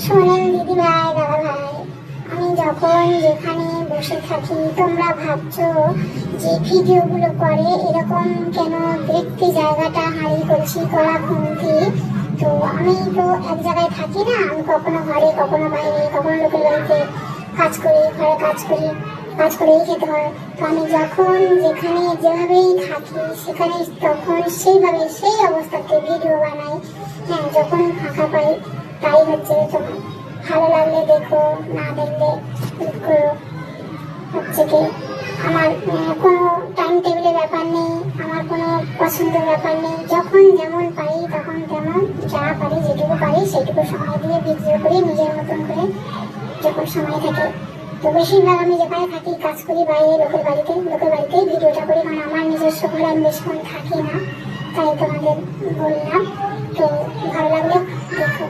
শোনেন দিদি ভাই, দাদা ভাই, আমি যখন যেখানে বসে থাকি তোমরা ভাবছো যে ভিডিওগুলো করে এরকম কেন দেখতে জায়গাটা হারিয়ে করছি করা খুঁতি। তো আমি তো এক জায়গায় থাকি না, আমি কখনো ঘরে কখনো বাইরে কখনো লোকের বাড়িতে কাজ করি, ঘরে কাজ করি, কাজ করেই খেতে হয়। তো আমি যখন যেখানে যেভাবেই থাকি সেখানে তখন সেইভাবে সেই অবস্থাতে ভিডিও বানাই। হ্যাঁ, যখন ফাঁকা পাই তাই হচ্ছে তোমার ভালো লাগলে দেখো, না দেখলে করো। হচ্ছে কি আমার কোনো টাইম টেবিলের ব্যাপার নেই, আমার কোনো পছন্দের ব্যাপার নেই। যখন যেমন পারি তখন তেমন যা পারি যেটুকু পারি সেটুকু সময় দিয়ে ভিডিও করি নিজের মতন করে যখন সময় থাকে। তো বেশিরভাগ আমি যেখানে থাকি কাজ করি বাইরে লোকের বাড়িতেই ভিডিওটা করি, কারণ আমার নিজস্ব ঘরে আমি বেশিক্ষণ থাকি না, তাই তোমাদের বললাম। তো ভালো লাগলে দেখো।